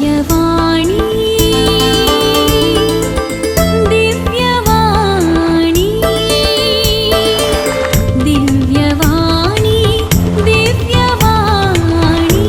दिव्यवाणी दिव्यवाणी दिव्यवाणी दिव्यवाणी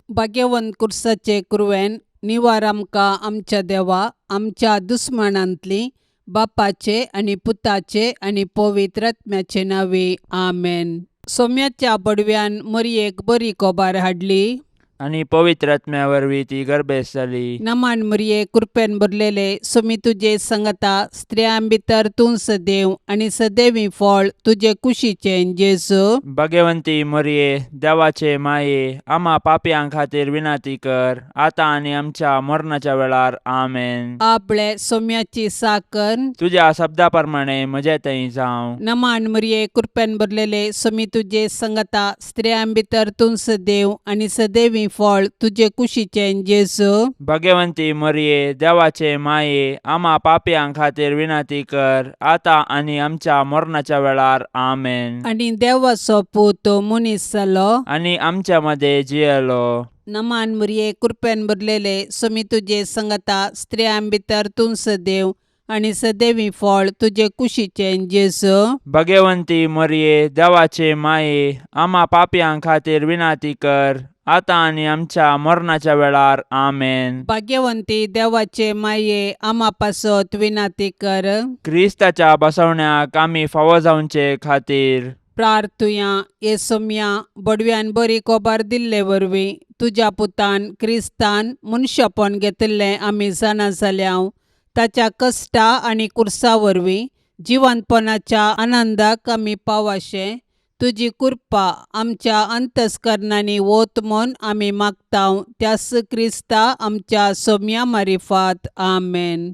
भाग्यवंत कुर्साचे कुरवेन निवार आमकां आमच्या देवा आमच्या दुस्मनांतली बापाचे आणि पुताचे आणि पवित्र आत्म्याचे नावे आमेन. सोम्याच्या बडव्यान मरियेक बरी कोबार हाडली आणि पवित्र आत्म्या वरवीं ती गर्भेस जाली. नमान मरिये कृपेन भरलेले सोमी तुजे संगता स्त्रियां भितर तूं सदैव आणि सदैवी फळ तुजे कुशीचे जेजू. भाग्यवंती मरिये देवाचे माये आम्हा पापयां खातीर विनाती कर आता आणि आमच्या मरणाच्या वेळार आमेन. आपले सोम्याची साकन तुझ्या शब्दा प्रमाणे म्हजे थंय जावं. नमान मरिये कृपेन भरलेले सोमी तुजे संगता स्त्रियां भितर तूं सदैव आणि सदैवी फळ तुजे कुशीचे जेजू. भाग्यवंती मरिये देवाचे माये आम्हा पापयां खातीर विनाती कर आता आणि आमच्या मरणाच्या वेळार आमेन. आणि देवाचो पूत मनीस जालो आणि आमच्या मध्ये जियेलो. नमान मरिये कृपेन भरलेले सोमी तुजे संगता स्त्रियां भितर तूं सदैव आणि सदैवी फळ तुजे कुशीचे जेजू. भाग्यवंती मरिये देवाचे माये आम्हा पापयां खातीर विनाती कर आता आणि आमच्या मरणाच्या वेळार आमेन. भाग्यवंती देवाचे माये आम्हा पासत विनाती कर. क्रिस्ताच्या बसवण्याक आमी फावो जावचे खातीर प्रार्थुया ये सोम्या बडव्यान बरी कोबार दिल्ले वरवीं तुज्या पुतान क्रिस्तान मनशापण घेतले आमी जाणा जाल्याव ताच्या कश्टा आणि कुर्सा वरवीं जिवंतपणाच्या आनंदाक आमी पावाशे तुजी कृपा आमच्या अंतस्करणांनी वोत म्हूण आमी मागताव त्यास क्रिस्ता आमच्या सोम्या मारिफात आमेन.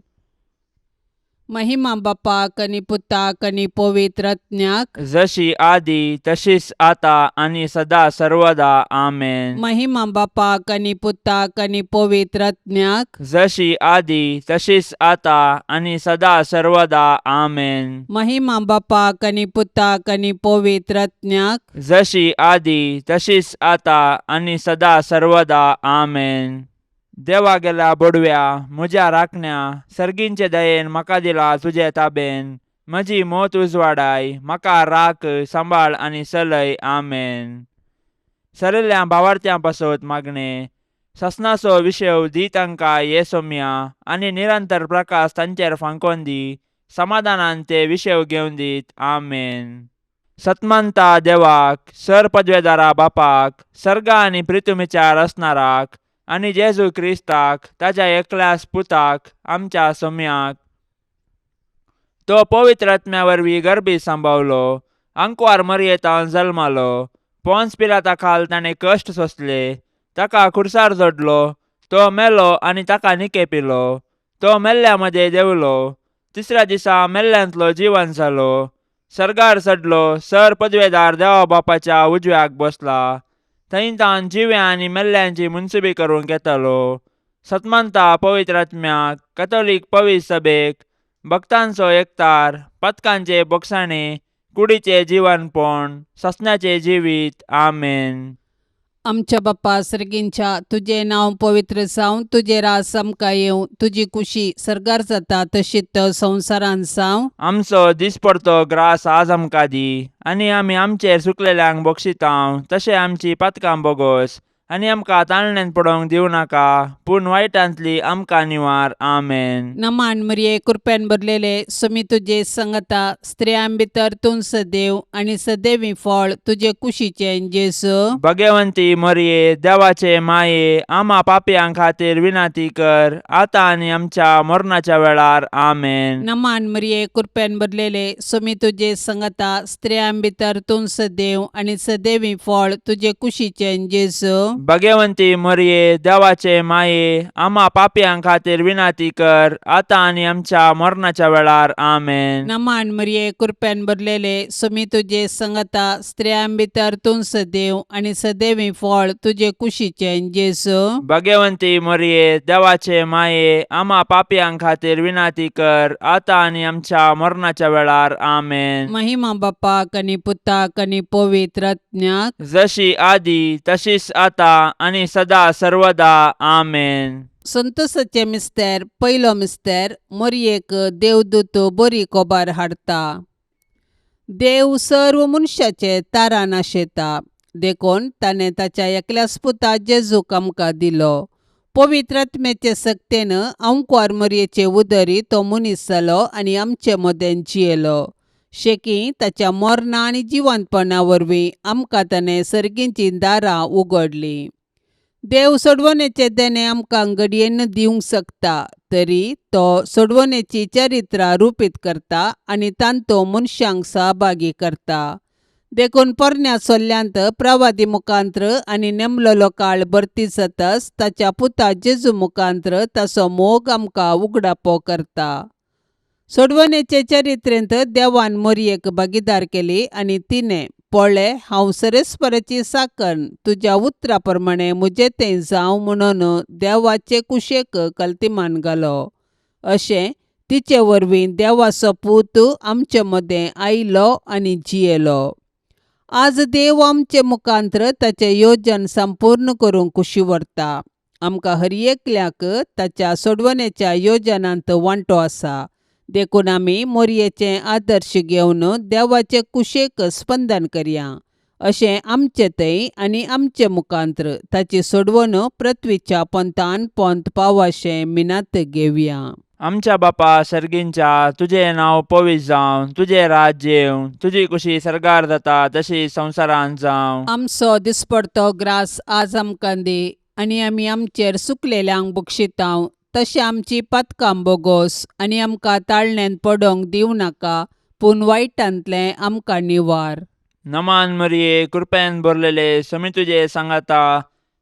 महिमा बापाक आणि पुताक आणि पवित्र आत्म्याक जशी आदी तशीच आता आणि सदा सर्वदा आमेन. महिमा बापाक आणि पुताक आणि पवित्र आत्म्याक जशी आदी तशीच आता आणि सदा सर्वदा आमेन. महिमा बापाक आणि पुताक आणि पवित्र आत्म्याक जशी आदी तशीच आता आणि सदा सर्वदा आमेन. देवा गेला बडव्या म्हज्या राखण्या सर्गींचे दयेन म्हाका दिला तुजे ताबेन म्हजी मोत उजवाडाय म्हाका राख सांबाळ आणि चलय आमेन. सरिल्ल्या भावार्थ्यां पासत मागणे ससनाचो विशय दी तांकां ये सोम्या आणि निरंतर प्रकाश तांचेर फांकोन दी समाधानान ते विशय घेवन दीत आमेन. सतमंता देवाक सर पदवेदारा बापाक सर्गा आणि पृथ्वीचार असणाराक आणि जेजू क्रिस्ताक ताच्या एकल्याच पुताक आमच्या सोम्याक तो पवित्र आत्म्या वरवीं गर्भी सांबावलो अंकुवार मरयेतावन जल्मालो पोन्स पिलाता खाल ताणें कश्ट सोंसले ताका खुर्सार जोडलो तो मेलो आणि ताका निकेपिलो तो मेल्ल्या मध्ये देवलो तिसऱ्या दिसा मेल्ल्यांतलो जिवन जालो सर्गार चडलो सर पदवेदार देवा बापाच्या उजव्याक बसला थंय तान जिव्या आणि मेल्ल्यांची मुनसुबी करून घेतलो. सतमंता पवित्र आत्म्याक कॅथोलिक पवित्र सभेक भक्तांचो एकतार पथकांचे बोगसाणे कुडीचे जीवनपण ससण्याचे जिवीत आमेन. आमच्या बाप्पा सर्गींच्या तुझे नाव पवित्र जावं तुझे रास आमकां येवं तुजी कुशी सर्गार जाता तशीच संवसारान जावं. आमचो दिसपडतो ग्रास आज आमकां दी आणि आमी आमचेर सुकलेल्यांक बक्षितांव तशें आमची पातकां बोगोस आणि आमकां ताळण्यांत पडोवंक दिवं नाका पूण वायटांतली आमकां निवार आमेन. नमान मरिये कृपेन भरलेले सोमी तुजे संगता स्त्रियां भितर तूं सदैव आणि सदैवी फळ तुजे कुशीचे जेजू. भाग्यवंती मरिये देवाचे माये आम्हा पापयां खातीर विनाती कर आता आणि आमच्या मरणाच्या वेळार आमेन. नमान मरिये कृपेन भरलेले सोमी तुजे संगता स्त्रियां भितर तूं सदैव आणि सदैवी फळ तुजे कुशीचे जेजू. भाग्यवंती मरिये देवाचे माये आम्हा पापयां खातीर विनाती कर आता आणि आमच्या मरणाच्या वेळार आमेन. नमान मरिये कृपेन भरलेले सोमी तुजे संगता स्त्रियां भितर तूं सदैव आणि सदैवी फळ तुजे कुशीचे जेजू. भाग्यवंती मरिये देवाचे माये आम्हा पापयां खातीर विनाती कर आता आणि आमच्या मरणाच्या वेळार आमेन. महिमा बापाक आणि पुताक आणि पवित्र आत्म्याक जशी आदी तशीच आता आनी सदा सर्वदा आमेन. संतोसाचे मिस्तेर पयलो मिस्तेर मरयेक देवदूत बरी कोबार हाडटा. देव सर्व मनशाचे तारा नाशेता देखून ताणें ताच्या एकल्याच पुता जेजूक आमकां दिलो. पवित्र आत्म्याचे सक्तेन अंकुर मरयेचे उदरी तो मनीस जालो आनी आमचे मदें जियेलो. शेकी ताच्या मरणा आनी जिवंतपणा वरवीं आमकां ताणें सर्गींचीं दारां उगडलीं. देव सोडवणेचे देणे आमकां घडयेन दिवंक शकता, तरी तो सोडवणेची चरित्रां रूपीत करता आनी तांतू मनशांक सहभागी करता. देखून पोरण्या सोल्ल्यांत प्रवादी मुखांत्र आनी नेमलेलो काळ भरती जाताच ताच्या पुता जेजू मुखांत्र ताचो मोग आमकां उगडापो करता. सोडवणेचे चरित्रेंत देवान मरयेक भागीदार केली आनी तिणें पळय हांव सरेस्पराची साकण तुज्या उतरा प्रमाणे म्हजे तें जावं म्हणून देवाचे कुशेक कल्तिमान घालो. अशें तिचे वरवीं देवाचो पूत आमचे मदें आयलो आनी जियेलो. आज देव आमचे मुखांत्र ताचें येवजण संपूर्ण करूंक कुशी व्हरता. आमकां हर एकल्याक ताच्या सोडवणेच्या येवजणांत वांटो आसा. देखून आमी मरयेचे आदर्श घेवन देवाचे कुशेक स्पंदन करया. अशें आमचे थंय आनी आमचे मुखांत्र ताची सोडवण पृथ्वीच्या पंतान पंत पावशें मिनात घेवया. आमच्या बापा सर्गींच्या तुझें नांव पवित्र जावं, तुझें राज्य येवं, तुजी कुशी सरकार जाता तशी संवसारांत जावं. आमचो दिसपडतो ग्रास आज आमकां दी आनी आमी आमचेर सुकलेल्यांक बक्षितांव. तशें आमची पातकां बोगोस आनी आमकां ताळणेन पडोवंक दिवं नाका, पूण वायटांतलें आमकां निवार. नमान मरिये कृपेन भरलेले समी तुजे सांगाता,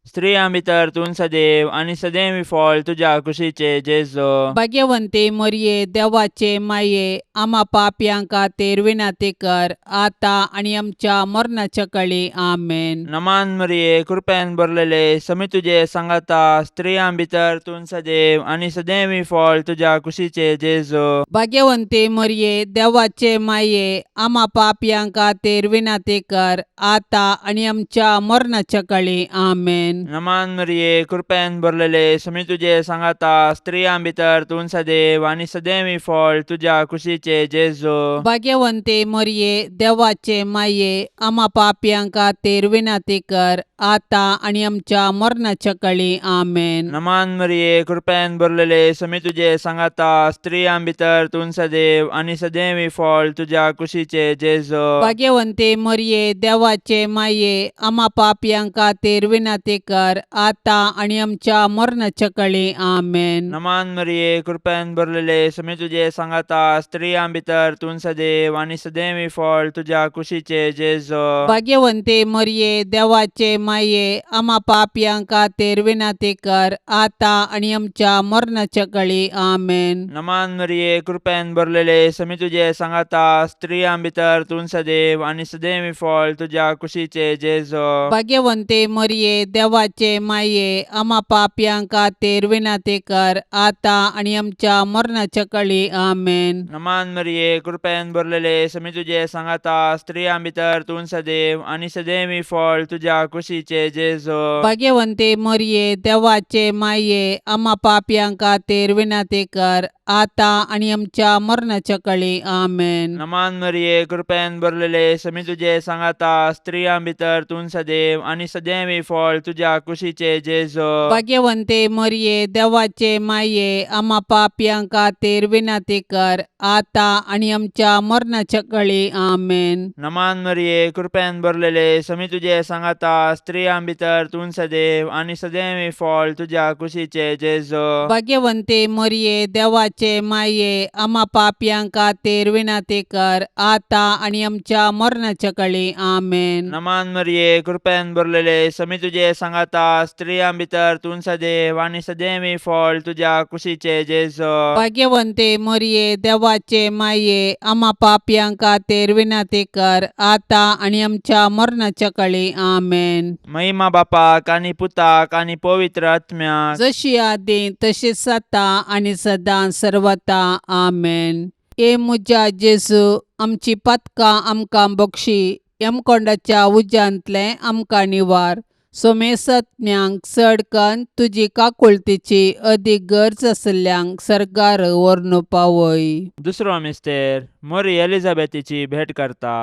स्त्रियां भितर तूं सदैव आनी सदैवी फळ तुज्या कुशीचे जेजो. भाग्यवंते मरये देवाचे माये आमा पापयांक खातीर विनाती कर, आतां आनी आमच्या मरणाच्या काळी आमेन. नमान मरिये कृपेन भरलेले समी तुजे सांगाता, स्त्रियां भितर तूं सदैव आनी सदैवी फळ तुज्या कुशीचे जेजो. भाग्यवंते मरये देवाचे माये आमा पापयांक खातीर विनाती कर, आतां आनी आमच्या मरणाच्या काळी आमेन. नमान मरिये कृपेन भरलेले समी तुजे सांगाता, स्त्रियां भितर तूं सदैव आनी सदैवी फळ तुज्या कुशीचे जेजो. भाग्यवंते मरये देवाचे माये आमा पापयांक खातीर विनाती कर, आतां आनी आमच्या मरणाच्या काळी आमेन. नमान मरिये कृपेन भरलेले समी तुजे सांगाता, स्त्रियां भितर तूं सदैव आनी सदैवी फळ तुज्या कुशीचे जेजो. भाग्यवंते मरये देवाचे माये आमा पापयांक खातीर विनाती कर, आतां आनी आमच्या मरणाच्या काळी आमेन. नमान मरिये कृपेन भरलेले समी तुजे सांगाता, स्त्रियां भितर तूं सदैव आनी सदैवी फळ तुज्या कुशीचे जेजो. भाग्यवंते मरये देवाचे माये आमा पापयांक खातीर विनाती कर, आतां आनी आमच्या मरणाच्या काळी आमेन. नमान मरिये कृपेन भरलेले समी तुजे सांगाता, स्त्रियां भितर तूं सदैव आनी सदैवी फळ तुज्या कुशीचे जेजो. भाग्यवंते मरये देवाचे माये आमा पापयांक खातीर विनाती कर, आतां आनी आमच्या मरणाच्या काळी आमेन. नमान मरिये कृपेन भरलेले समी तुजे सांगाता, स्त्रियां भितर तूं सदैव आनी सदैवी फळ तुज्या कुशीचे जेजो. भाग्यवंते मरये देवाचे माये आमा पापयांक खातीर विनाती कर, आतां आनी आमच्या मरणाच्या काळी आमेन. नमान मरिये कृपेन भरलेले समी तुजे सांगाता, स्त्रियां भितर तूं सदैव आनी सदैवी फळ तुज्या कुशीचे जेजो. भाग्यवंते मरये देवाचे माये आमा पापयांक खातीर विनाती कर, आतां आनी आमच्या मरणाच्या काळी आमेन. नमान मरिये कृपेन भरलेले समी तुजे सांगाता, स्त्रियां भितर तूं सदैव आनी सदैवी फळ तुज्या कुशीचे जेजो. भाग्यवंते मरये देवाचे माये आमा पापयांक खातीर विनाती कर, आतां आनी आमच्या मरणाच्या काळी आमेन. नमान मरिये कृपेन भरलेले समी तुजे सांगाता, स्त्रियां भितर तूं सदैव आनी सदैवी फळ तुज्या कुशीचे जेजो. भाग्यवंते मरये देवाचे माये आमा पापयांक खातीर विनाती कर, आतां आनी आमच्या मरणाच्या काळी आमेन. महिमा बापाक आनी पुताक आनी पवित्र आत्म्याक, जशी आदी तशीच आता आनी सदां सर्वता आमेन. ए म्हज्या जेजू आमची पातकां आमकां बक्षी, यमकोंडाच्या उज्यांतलें आमकां निवार. सोमेसत्म्यांक चड कन्न तुजी काकुळतीची अदीक गरज आसल्ल्यांक सरकार व्हरून पावय. दुसरो मिस्तेर मोरी एलिझाबेथीची भेट करता.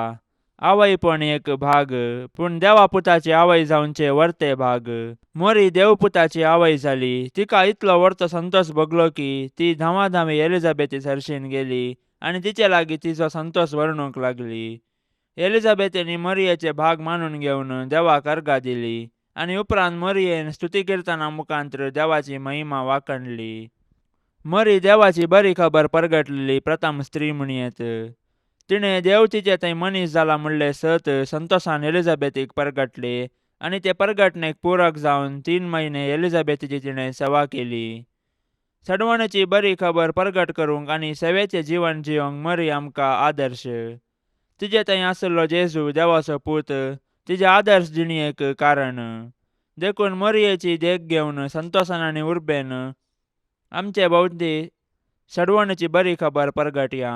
आवयपण एक भाग, पूण देवापुताची आवय जावनचे वर्ते भाग. मोरी देवपुताची आवय जाली. तिका इतलो व्हडचो संतोष भोगलो की ती धांवाधांवी एलिझाबेथी सरशीन गेली आनी तिचे लागीं तिचो संतोष वर्णूंक लागली. एलिझाबेथीनी मोरयेचे भाग मानून घेवन देवाक अर्घा दिली आनी उपरांत मोरयेन स्तुती किर्तना मुखांत्र देवाची महिमा वाखणली. मोरी देवाची बरी खबर परगटलेली प्रथम स्त्री म्हणयेत. तिणें देव तिचे थंय मनीस जाला म्हणले सत संतोषान एलिझाबेथीक परगटले आनी ते परगटणेक पूरक जावन 3 म्हयने एलिझाबेथीची तिणें सेवा केली. सडवणेची बरी खबर परगट करूंक आनी सेवेचें जीवन जियोंक मोरी आमकां आदर्श. तिजे थंय आसलो जेजू देवाचो पूत तिजे आदर्श जिणयेक कारण. देखून मोरयेची देख घेवन संतोषान आनी उर्बेन आमचे भोवती सडवणेची बरी खबर परगटया.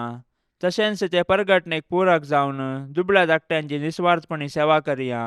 तशेंच ते परगटणेक पूरक जावन दुबळ्या धाकट्यांची निस्वार्थपणी सेवा करया.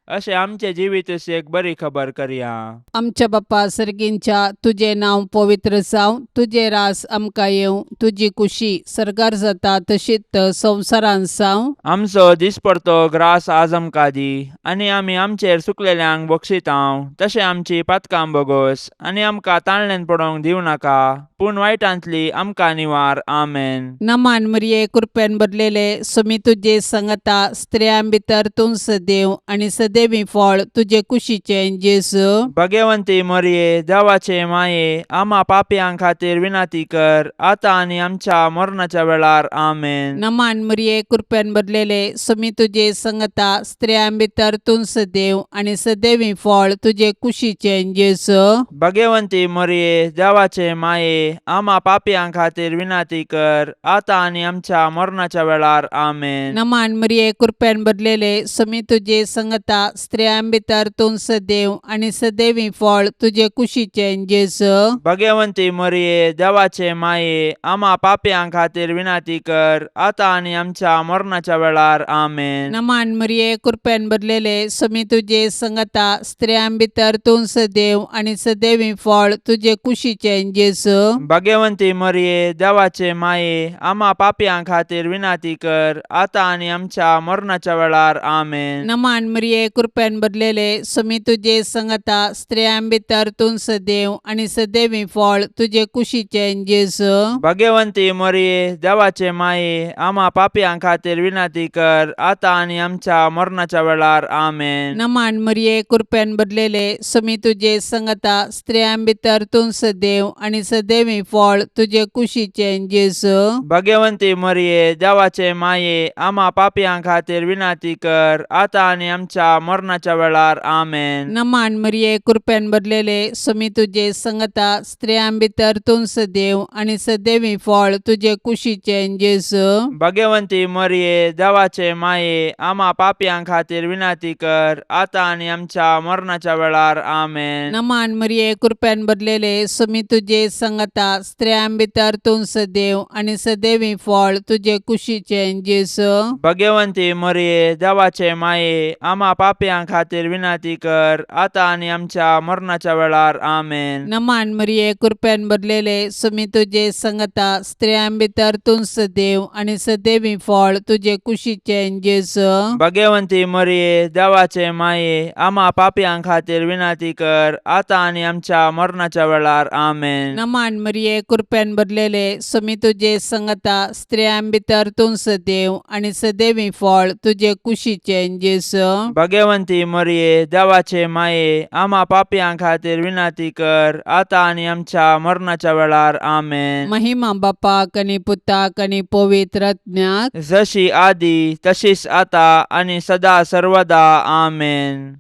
अशें आमचे जिवीत एक बरी खबर करया. आमच्या बाप्पा सर्गींच्या तुझे नांव पवित्र जावं. तुझे रास आमकां येवं. तुजी कुशी सरकार जाता तशीच संवसारांत जावं. आमचो दिसपडतो ग्रास आज आमकां दी आनी आमी आमचेर चुकलेल्यांक बक्षितांव. तशें आमची पातकां बोगोस आनी आमकां ताळणेन पडोवंक दिवं नाका, पूण वायटांतली आमकां निवार. आमेन. नमान मरिये कृपेन भरलेले स्वामी तुजे संगता स्त्रियां भितर तूं सदैव आनी सदैवी फळ तुजे कुशीचे जेजू. भगवंती मोरये देवाचे माये आम्हा पापयांक खातीर विनाती कर आतां आनी आमच्या मरणाच्या वेळार. आमेन. नमान मरिये कृपेन भरलेले स्वामी तुजे संगता स्त्रियां भितर तूं सदैव आनी सदैवी फळ तुजे कुशीचे जेजू. भगवंती मोरये देवाचे माये आम्हा पापयांक खातीर विनाती कर आतां आनी आमच्या मरणाच्या वेळार. आमेन. नमान मरिये कृपेन भरलेले स्वामी तुजे संगता स्त्रियां भितर तूं सदैव आनी सदैवी फळ तुजे कुशीचे जेजू. भगवंती मोरये देवाचे माये आम्हा पापयांक खातीर विनाती कर आतां आनी आमच्या मरणाच्या वेळार. आमेन. नमान मरिये कृपेन भरलेले स्वामी तुजे संगता स्त्रियां भितर तूं सदैव आनी सदैवी फळ तुजे कुशीचे जेजू. भगवंती मोरये देवाचे माये आम्हा पापयांक खातीर विनाती कर आतां आनी आमच्या मरणाच्या वेळार. आमेन. नमान मरिये कृपेन भरलेले स्वामी तुजे संगता स्त्रियां भितर तूं सदैव आनी सदैवी फळ तुजे कुशीचे जेजू. भगवंती मोरये देवाचे माये आम्हा पापयांक खातीर विनाती कर आतां आनी आमच्या मरणाच्या वेळार. आमेन. नमान मरिये कृपेन भरलेले स्वामी तुजे संगता स्त्रियां भितर तूं सदैव आनी सदैवी फळ तुजे कुशीचे जेजू. भगवंती मोरये देवाचे माये आम्हा पापयांक खातीर विनाती कर आतां आनी आमच्या मरणाच्या वेळार. आमेन. नमान मरिये कृपेन भरलेले स्वामी तुजे संगता स्त्रियां भितर तूं सदैव आनी सदैवी फळ तुजे कुशीचे जेजू. भगवंती मोरये देवाचे माये आम्हा पापयांक खातीर विनाती कर आतां आनी आमच्या मरणाच्या वेळार. आमेन. नमान मरिये कृपेन भरलेले स्वामी तुजे संगता स्त्रियां भितर तूं सदैव आनी सदैवी फळ तुजे कुशीचे जेजू. भगवंती मोरये देवाचे माये आम्हा पापयांक खातीर विनाती कर आतां आनी आमच्या मरणाच्या वेळार. आमेन. नमान मरिये कृपेन भरलेले स्वामी तुजे संगता स्त्रियां भितर तूं सदैव आनी सदैवी फळ तुजे कुशीचे जेजू. भगवंती मोरये देवाचे माये आम्हा पापयांक खातीर विनाती कर आतां आनी आमच्या मरणाच्या वेळार. आमेन. नमान मरिये कृपेन भरलेले स्वामी तुजे संगता स्त्रियां भितर तूं सदैव आनी सदैवी फळ तुजे कुशीचे जेजू. भगवंती मोरये देवाचे माये आम्हा पापयांक खातीर विनाती कर आतां आनी आमच्या मरणाच्या वेळार. आमेन. महिमा बापाक आनी पुताक आनी पवित्र आत्म्याक जशी आदी तशीच आतां आनी सदा सर्वदा. आमेन.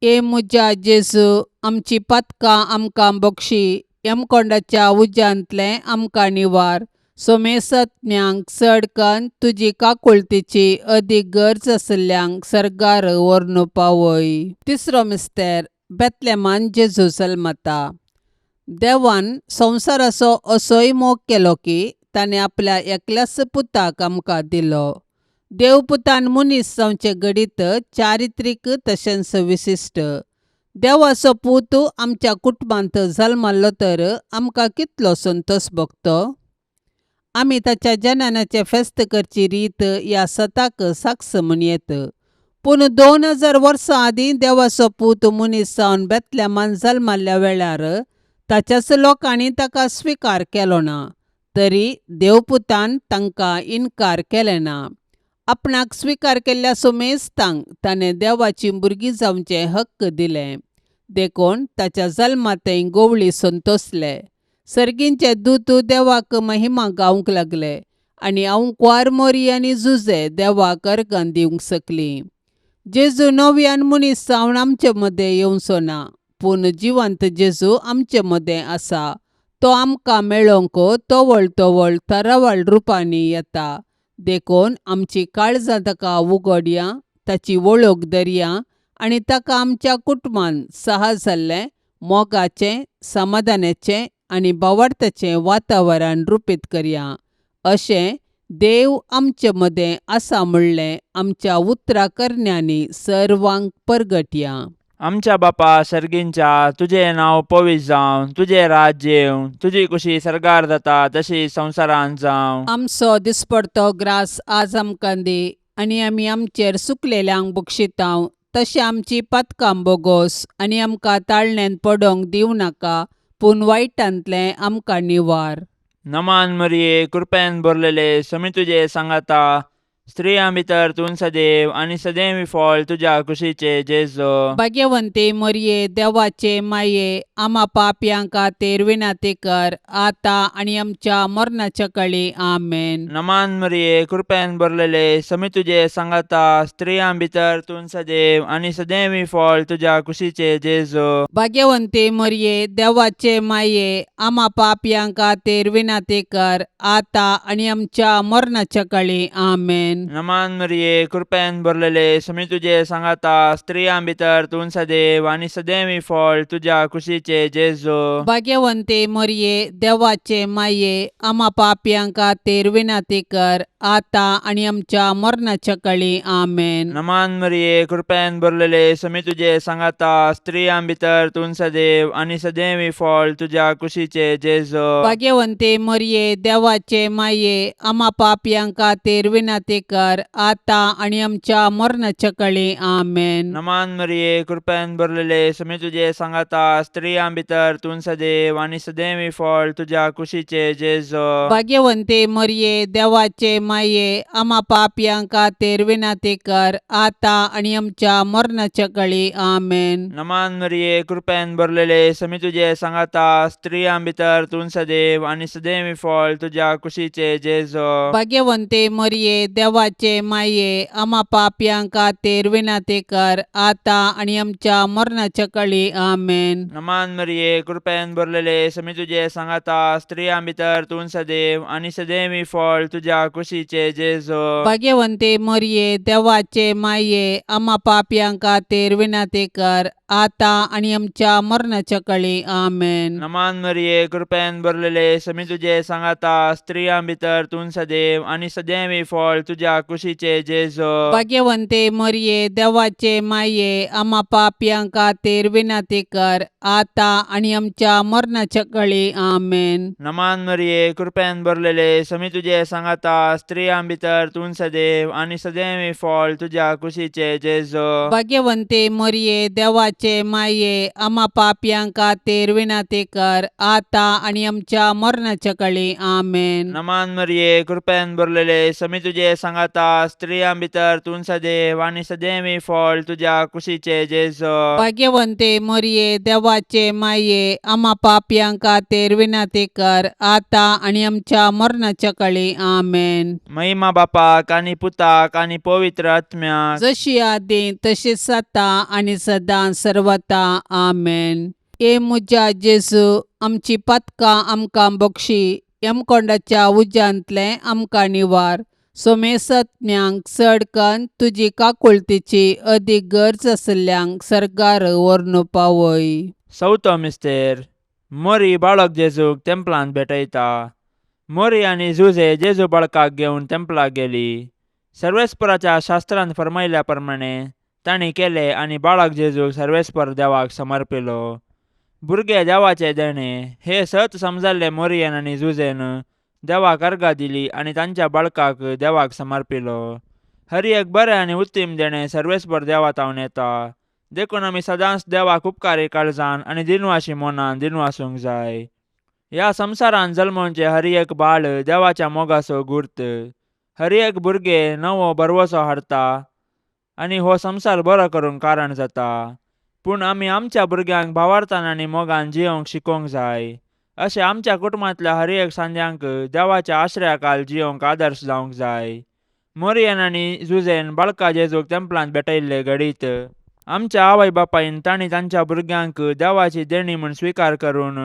ए मुजा जेजू आमची पातकां आमकां बक्षी. यमकोंडाच्या उज्यांतले आमकां निवार. सोमेसत्म्यांक चड कन्न तुजी काकुळतीची अदीक गरज आसल्ल्यांक सरकार व्हरून पावय. तिसरो मिस्तेर बेतलेमान जेजू जल्मता. देवान संवसाराचो असोय मोग केलो की ताणें आपल्या एकल्याच पुताक आमकां दिलो. देवपुतान मनीस जावचे घडीत चारित्रीक तशेंच विशिश्ट. देवाचो पूत आमच्या कुटुंबांत जल्मल्लो तर आमकां कितलो संतोष भोगतो. आमी ताच्या जनानाचे फेस्त करची रीत ह्या सताक साक्ष म्हणयेत. पूण 2000 वर्सां आदीं देवाचो पूत मनीस जावन बेतलेमान जल्मल्ल्या वेळार ताच्याच लोकांनी ताका स्विकार केलो ना. तरी देवपुतान तांकां इन्कार केलें ना. आपणाक स्विकार केल्ल्या सोमेस्तांक ताणें देवाची भुरगीं जावचे हक्क दिले. देखून ताच्या जल्मातय गोवळी संतोसले. सर्गींचे दूत देवाक महिमा गावंक लागले आनी आंवकवार मोरी आनी जुजे देवाक अर्गां दिवंक सकलीं. जेजू नव्यान मनीस जावन आमचे मदें येवचो ना, पूण जिवंत जेजू आमचे मदें आसा. तो आमकां मेळोवंक तोवळ तोवळ तरावळ रुपांनी येता. देखून आमची काळजां ताका उगडया, ताची वळख धरया आनी ताका आमच्या कुटुंबान साहस जाल्लें, मोगाचें, समाधानाचें आनी भावार्थाचें वातावरण रुपीत करया. अशें देव आमचे मदें आसा म्हणलें आमच्या उतराकरण्यांनी सर्वांक परगटया. आमच्या बापा सर्गींच्या, तुजें नांव पवित्र जावं, तुजें राज्य येवं, तुजी कुशी सरकार जाता तशी संवसारांत जावं. आमचो दिसपडतो ग्रास आज आमकां दी आनी आमी आमचेर सुकलेल्यांक बक्षितांव. तशें आमची पातकां बोगोस आनी आमकां ताळण्यांत पडोवंक दिवं नाका, पूण वायटांतलें आमकां निवार. नमान मरिये, कृपेन भरलेले, समी तुजे सांगाता, स्त्रियां भितर तूं सदैव आनी सदैवी फळ तुज्या कुशीचे जेजो. भाग्यवंते मरिये, देवाचे माये, आम्हा पापयांक खातीर विनाती कर, आतां आनी आमच्या मरणाच्या काळी. आमेन. नमान मरिये, कृपेन भरलेले, समी तुजे सांगाता, स्त्रियां भितर तूं सदैव आनी सदैवी फळ तुज्या कुशीचे जेजो. भाग्यवंते मरिये, देवाचे माये, आम्हा पापयांक खातीर विनाती कर, आतां आनी आमच्या मरणाच्या काळी. आमेन. नमान मरिये, कृपेन भरलेले, समी तुजे सांगाता, स्त्रियां भितर तूं सदैव आनी सदैवी फळ तुज्या कुशीचे जेजो. भाग्यवंते मरिये, देवाचे माये, आम्हा पापयांक खातीर विनाती कर, आतां आनी आमच्या मरणाच्या काळी. आमेन. नमान मरिये, कृपेन भरलेले, समी तुजे सांगाता, स्त्रियां भितर तूं सदैव आनी सदैवी फळ तुज्या कुशीचे जेजो. भाग्यवंते मरिये, देवाचे माये, आम्हा पापयांक खातीर विनाती कर, आतां आनी आमच्या मरणाच्या काळी. आमेन. नमान मरिये, कृपेन भरलेले, समी तुजे सांगाता, स्त्रियां भितर तूं सदैव आनी सदैवी फळ तुज्या कुशीचे जेजो. भाग्यवंते मरिये, देवाचे माये, आम्हा पापयांक खातीर विनाती कर, आतां आनी आमच्या मरणाच्या काळी. आमेन. नमान मरिये, कृपेन भरलेले, समी तुजे सांगाता, स्त्रियां भितर तूं सदैव आनी सदैवी फळ तुज्या कुशीचे जेजो. भाग्यवंते मरिये, देवाचे माये, आम्हा पापयांक खातीर विनाती कर, आतां आनी आमच्या मरणाच्या काळी. आमेन. नमान मरिये, कृपेन भरलेले, समी तुजे सांगाता, स्त्रियां भितर तूं सदैव आनी सदैवी फळ तुज्या कुशीचे जेजो. भाग्यवंते मरिये, देवाचे माये, आम्हा पापयांक खातीर विनाती कर, आतां आनी आमच्या मरणाच्या काळी. आमेन. नमान मरिये, कृपेन भरलेले, समी तुजे सांगाता, स्त्रियां भितर तूं सदैव आनी सदैवी फळ तुज्या कुशीचे जेजो. भाग्यवंते मरिये, देवाचे माये, आम्हा पापयांक खातीर विनाती कर, आतां आनी आमच्या मरणाच्या काळी. आमेन. नमान मरिये, कृपेन भरलेले, समी तुजे सांगाता, स्त्रियां भितर तूं सदैव आनी सदैवी फळ तुज्या कुशीचे जेजो. भाग्यवंते मरिये, देवाचे माये, आम्हा पापयांक खातीर विनाती कर, आतां आनी आमच्या मरणाच्या काळी. आमेन. नमान मरिये, कृपेन भरलेले, समी तुजे सांगाता, स्त्रियां भितर तूं सदैव आनी सदैवी फळ तुज्या कुशीचे जेजो. भाग्यवंते मरिये, देवाचे माये, आम्हा पापयांक खातीर विनाती कर, आतां आनी आमच्या मरणाच्या काळी. आमेन. महिमा बापाक आनी पुताक आनी पवित्र आत्म्याक, जशी आदीं तशीच आतां आनी सदां सर्वता. आमेन. ए म्हज्या जेजू, आमची पातकां आमकां बक्षी, यमकोंडाच्या उज्यांतले आमकां निवार. सोमेसत्म्यांक चड कन्न तुजी काकुळतीची अदीक गरज आसल्ल्यांक सर्गार व्हरून पावय. चवथो मिस्तेर, मोरी बाळक जेजूक तेंपलांत भेटयता. मोरी आनी जुजे जेजू बाळकाक घेवन तेंपलाक गेली. सर्वेस्पराच्या शास्त्रांत फरमायल्या प्रमाणे तांणी केले आनी बाळक जेजूक सर्वेस्पर देवाक समर्पिलो. भुरगे देवाचे देणे हे सत समजाल्ले मोरयेन आनी जुजेन देवाक अर्घा दिली आनी तांच्या बाळकाक देवाक समर्पिलो. हर एक बरें आनी उत्तीम देणे सर्वेस्पर देवातावन येता. देखून आमी सदांच देवाक उपकारी काळजान आनी दिनवाशी मोनान दिनवासूंक जाय. ह्या संवसारान जल्मोवचे हर एक बाळ देवाच्या मोगाचो गुर्त. हर एक भुरगे नवो बरवसो हाडटा आनी हो संवसार बरो करूंक कारण जाता. पूण आमी आमच्या भुरग्यांक भावार्थान आनी मोगान जियोंक शिकोवंक जाय. अशें आमच्या कुटुंबांतल्या हर एक सांद्यांक देवाच्या आश्रयाखाल जियोंक आदर्श जावंक जाय. मोरयेन आनी जुजेन बाळका जेजूक तेंपलांत भेटयल्ले घडीत आमच्या आवय बापायन तांणी तांच्या भुरग्यांक देवाची देणी म्हूण स्विकार करून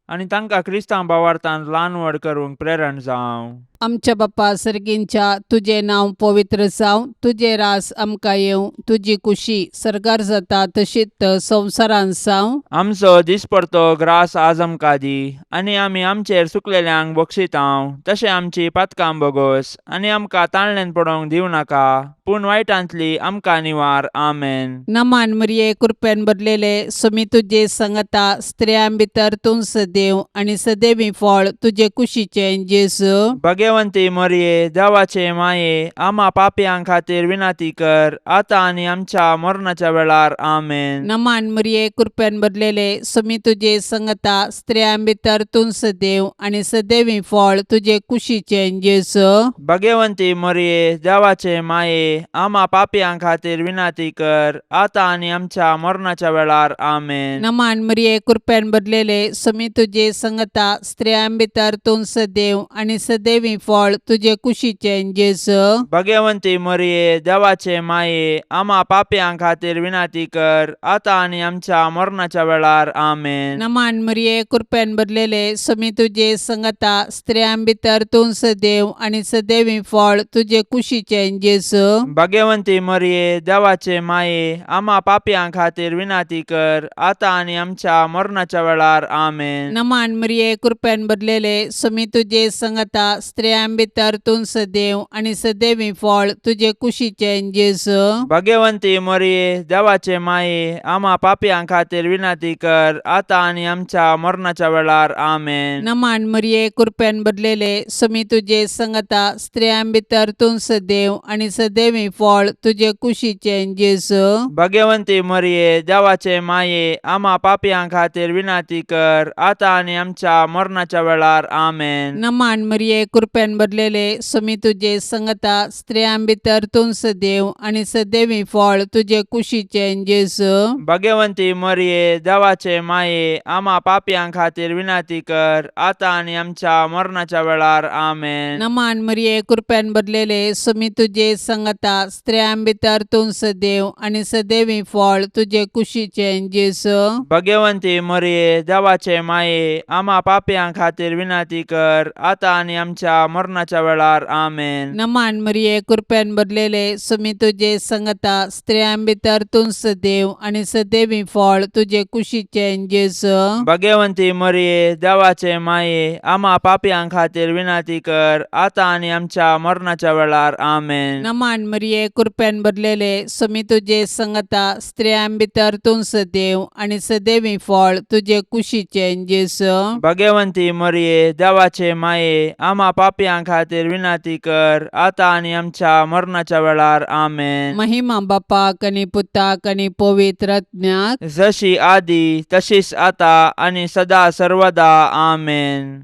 आनी तांकां क्रिस्तांव भावार्थान ल्हान व्हड करूंक प्रेरण जावं. आमच्या बाप्पा सर्गींच्या तुझे नांव पवित्र जावं, तुझे रास आमकां येवं, तुजी कुशी सरकार जाता तशीच संवसारान जावं. आमचो दिसपडतो ग्रास आज आमकां दी आनी आमी आमचेर सुकलेल्यांक बक्षितांव. तशें आमची पातकां बोगोस आनी आमकां ताळणेन पडोवंक दिवं नाका, पूण वायटांतली आमकां निवार. आमेन. नमान मरिये कृपेन भरलेले समी तुजे संगता स्त्रियां भितर तूं सदैव आनी सदैवी फळ तुजे कुशीचे जेजू. भगवंती मरिये देवाचे माये आम्हा पापयां खातीर विनाती कर आता आनी आमच्या मरणाच्या वेळार. आमेन. नमान मरिये कृपेन भरलेले समी तुजे संगता स्त्रियां भितर तूं सदैव आनी सदैवी फळ तुजे कुशीचे जेजू. भगवंती मरिये देवाचे माये आम्हा पापयां खातीर विनाती कर आता आनी आमच्या मरणाच्या वेळार. आमेन. नमान मरिये कृपेन भरलेले समी तुजे संगता स्त्रियां भितर तूं सदैव आनी सदैवी फळ तुजे कुशीचे जेजू. भगवंती मरिये देवाचे माये आम्हा पापयां खातीर विनाती कर आता आनी आमच्या मरणाच्या वेळार. आमेन. नमान मरिये कृपेन भरलेले समी तुजे संगता स्त्रियां भितर तूं सदैव आनी सदैवी फळ तुजे कुशीचे जेजू. भगवंती मरिये देवाचे माये आम्हा पापयां खातीर विनाती कर आता आनी आमच्या मरणाच्या वेळार. आमेन. नमान मरिये कृपेन भरलेले समी तुजे संगता स्त्रियां भितर तूं सदैव आनी सदैवी फळ तुजे कुशीचे जेजू. भगवंती मरिये देवाचे माये आम्हा पापयां खातीर विनाती कर आता आनी आमच्या मरणाच्या वेळार. आमेन. नमान मरिये कृपेन भरलेले समी तुजे संगता स्त्रियां भितर तूं सदैव आनी सदैवी फळ तुजे कुशीचे जेजू. भगवंती मरिये देवाचे माये आम्हा पापयां खातीर विनाती कर आता आनी आमच्या मरणाच्या वेळार. आमेन. नमान मरिये कृपेन भरलेले समी तुजे संगता स्त्रियां भितर तूं सदैव आनी सदैवी फळ तुजे कुशीचे जेजू. भगवंती मरिये देवाचे माये आम्हा पापयां खातीर विनाती कर आता आनी आमच्या मरणाच्या वेळार. आमेन. नमान मरिये कृपेन भरलेले समी तुजे संगता स्त्रियां भितर तूं सदैव आनी सदैवी फळ तुजे कुशीचे जेजू. भगवंती मरिये देवाचे माये आम्हा पापयां खातीर विनाती कर आता आनी आमच्या मरणाच्या वेळार. आमेन. नमान मरिये कृपेन भरलेले समी तुजे संगता स्त्रियां भितर तूं सदैव आनी सदैवी फळ तुजे कुशीचे जेजू. भगवंती मरिये देवाचे माये आम्हा पापयां खातीर विनाती कर आता आनी आमच्या मरणाच्या वेळार. आमेन. नमान मरिये कृपेन भरलेले समी तुजे संगता स्त्रियां भितर तूं सदैव आनी सदैवी फळ तुजे कुशीचे जेजू. भगवंती मरिये देवाचे माये आम्हा पापयां खातीर विनाती कर आता आनी आमच्या मरणाच्या वेळार. आमेन. महिमा बापाक आनी पुताक आनी पवित्र आत्म्याक जशी आदी तशीच आता आनी सदा सर्वदा. आमेन.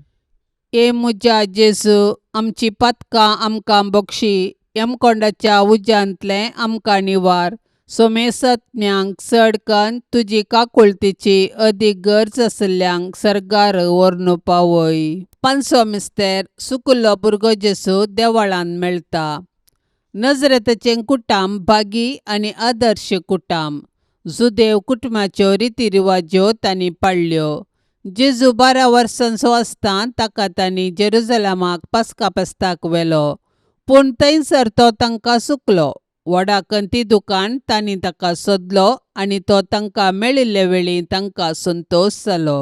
ए मुजा जेजू आमची पातकां आमकां बक्षी, यमकोंडाच्या उज्यांतले आमकां निवार. सोमेसत्म्यांक चडकन तुजी काकुळतीची अदीक गरज आसल्यांक सरकार व्हरून पावय. पांचवो मिस्तेर सुकलो भुरगो जेजू देवळांत मेळटा. नजरेतचें कुटाम भागी आनी आदर्श कुटाम. जुदेव कुटुंबाच्यो रितीरिवाज्यो तांणी पाळल्यो. जेजू 12 वर्सांचो आसतना ताका तांणी जेरुजलेमाक पास्का फेस्ताक व्हेलो, पूण थंयसर तो तांकां सुकलो. व्हडा कंतिदुकान तांणी ताका सोदलो आनी तो तांकां मेळिल्ले वेळी तांकां संतोश जालो.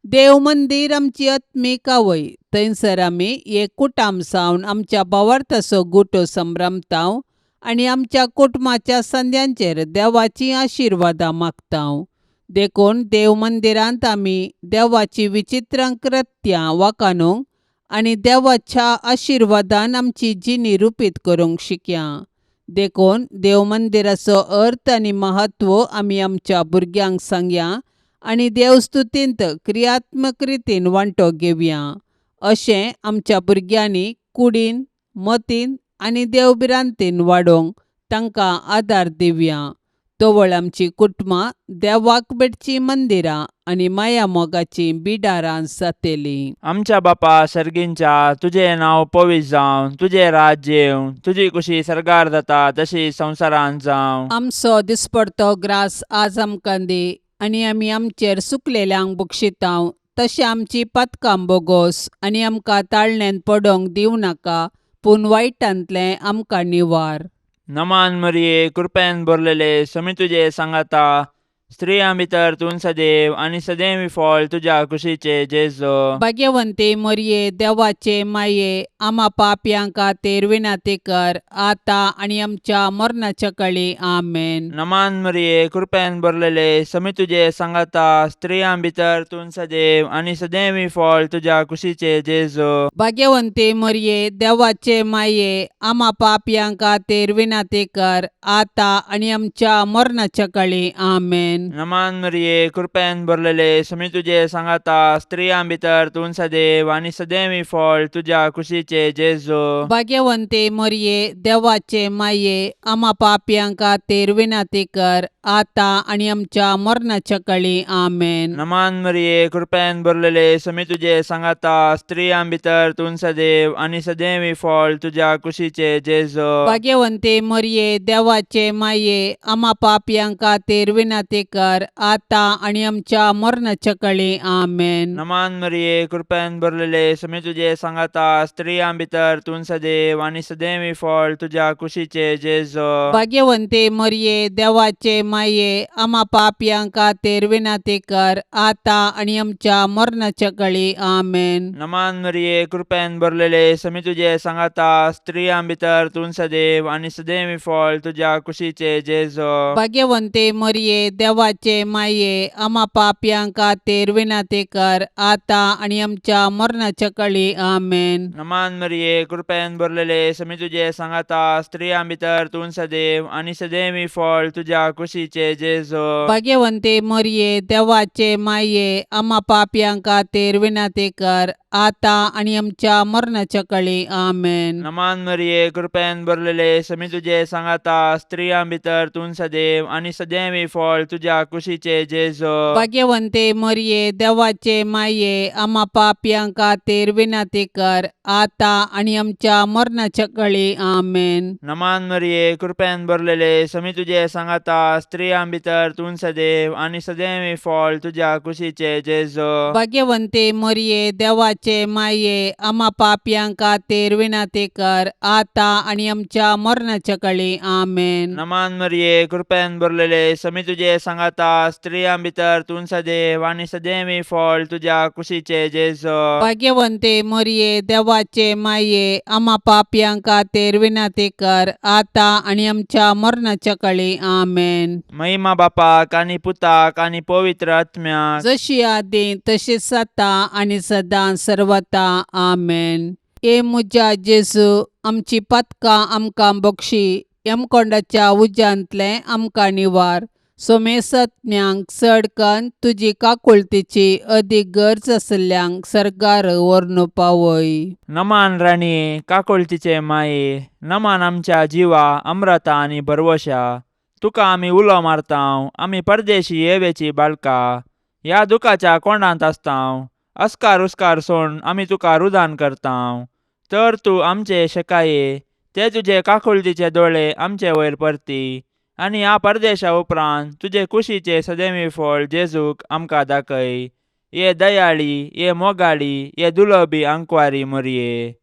देव मंदीर आमची आत्मीक आवय. थंयसर आमी एक कुटाम सावन आमच्या भावार्थाचो गुटो संभ्रमतांव आनी आमच्या कुटुंबाच्या संद्यांचेर देवाची आशिर्वादां मागतां. देखून देव मंदिरांत आमी देवाची विचित्र कृत्यां वाखाणूंक आनी देवाच्या आशिर्वादान आमची जिणी रुपीत करूंक शिकया. देखून देव मंदिराचो अर्थ आनी महत्व आमी आमच्या भुरग्यांक सांगया आनी देवस्तुतींत क्रियात्मक रितीन वांटो घेवया. अशें आमच्या भुरग्यांनी कुडीन, मतीन आनी देवबिरांतीन वाडोवंक तांकां आदार दिवया. तोवळ आमची कुटुंबां देवाक बेडची मंदिरां आनी माया मोगाची बिडारां जातलीं. आमच्या बापा सर्गींच्या, तुजें नांव पवित्र जावं, तुजें राज्य येवं, तुजी कुशी सरकार जाता तशी संवसारांत जावं. आमचो दिसपडतो ग्रास आज आमकां दी आनी आमी आमचेर सुकलेल्यांक बक्षितांव. तशें आमची पातकां बोगोस आनी आमकां ताळण्यांत पडोवंक दिवं नाका, पूण वायटांतलें आमकां निवार. नमान मरिये, कृपेन भरलेले, समी तुजे सांगाता, स्त्रियां भितर तूं सदैव आनी सदैवी फळ तुज्या कुशीचे जेजो. भाग्यवंते मरिये, देवाचे माये, आम्हा पापयांक खातीर विनाती कर, आतां आनी आमच्या मरणाच्या काळी. आमेन. नमान मरिये, कृपेन भरलेले, समी तुजे सांगाता, स्त्रियां भितर तूं सदैव आनी सदैवी फळ तुज्या कुशीचे जेजो. भाग्यवंते मरिये, देवाचे माये, आम्हा पापयांक खातीर विनाती कर, आतां आनी आमच्या मरणाच्या काळी. आमेन. नमान मरिये, कृपेन भरलेले, समी तुजे सांगाता, स्त्रियां भितर तूं सदैव आनी सदैवी फळ तुज्या कुशीचे जेजो. भाग्यवंते मरिये, देवाचे माये, आम्हा पापयांक खातीर विनाती कर, आतां आनी आमच्या मरणाच्या काळी. आमेन. नमान मरिये, कृपेन भरलेले, समी तुजे सांगाता, स्त्रियां भितर तूं सदैव आनी सदैवी फळ तुज्या कुशीचे जेजो. भाग्यवंते मरिये, देवाचे माये, आम्हा पापयांक खातीर विनाती कर, आतां आनी आमच्या मरणाच्या काळी. आमेन. नमान मरिये, कृपेन भरलेले, समी तुजे सांगाता, स्त्रियां भितर तूं सदैव आनी सदैवी फळ तुज्या कुशीचे जेजो. भाग्यवंते मरिये, देवाचे माये, आम्हा पापयांक खातीर विनाती कर, आतां आनी आमच्या मरणाच्या काळी. आमेन. नमान मरिये, कृपेन भरलेले, समी तुजे सांगाता, स्त्रियां भितर तूं सदैव आनी सदैवी फळ तुज्या कुशीचे जेजो. भाग्यवंते मरिये, देवाचे माये, आम्हा पापयांक खातीर विनाती कर, आतां आनी आमच्या मरणाच्या काळी. आमेन. नमान मरिये, कृपेन भरलेले, समी तुजे सांगाता, स्त्रियां भितर तूं सदैव आनी सदैवी फळ तुज्या कुशीचे जेजो. भाग्यवंते मरिये, देवाचे माये, आम्हा पापयांक खातीर विनाती कर, आतां आनी आमच्या मरणाच्या काळी. आमेन. नमान मरिये, कृपेन भरलेले, समी तुजे सांगाता, स्त्रियां भितर तूं सदैव आनी सदैवी फळ तुज्या कुशीचे जेजो. भाग्यवंते मरिये, देवाचे माये, आम्हा पापयांक खातीर विनाती कर, आतां आनी आमच्या मरणाच्या काळी. आमेन. नमान मरिये, कृपेन भरलेले, समी तुजे सांगाता, स्त्रियां भितर तूं सदैव आनी सदैवी फळ तुज्या कुशीचे जेजो. भाग्यवंते मरिये, देवाचे माये, आम्हा पापयांक खातीर विनाती कर, आतां आनी आमच्या मरणाच्या काळी. आमेन. नमान मरिये, कृपेन भरलेले, समी तुजे सांगाता, स्त्रियां भितर तूं सदैव आनी सदैवी फळ तुज्या कुशीचे जेजो. भाग्यवंते मरिये, देवाचे माये, आम्हा पापयांक खातीर विनाती कर, आतां आनी आमच्या मरणाच्या काळी. आमेन. महिमा बापाक आनी पुताक आनी पवित्र आत्म्याक, जशी आदी तशीच आता आनी सदां सर्वता. आमेन. ए मुजा जेजू, आमची पातकां आमकां बक्षी, यमकोंडाच्या उज्यांतले आमकां निवार. सोमेसत्न्यांक चडकन तुजी काकुळतीची अदीक गरज आसल्यांक सरकार व्हरून पावय. नमान राणीये, काकुळतीचे माये, नमान आमच्या जिवा, अमृता आनी भरवशा. तुका आमी उलो मारतांव, आमी परदेशी येवेची बाळकां, ह्या दुखाच्या कोंडांत आसतांव. अस्कार उस्कार सोडून आमी तुका रुदान करतांव. तर तूं आमचे शेकाये, ते तुजे काकुळतीचे दोळे आमचे वयर परती, आनी ह्या परदेशा उपरांत तुजे कुशीचे सदैवी फळ जेजूक आमकां दाखय. ये दयाळी, ये मोगाळी, ये दुलोबी आंकवारी मरिये.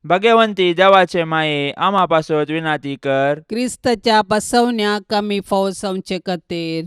भाग्यवंती देवाचे माये, आम्हा पासत विनाती कर. क्रिस्ताच्या बसवण्याक आमी फावो जावचे खातीर.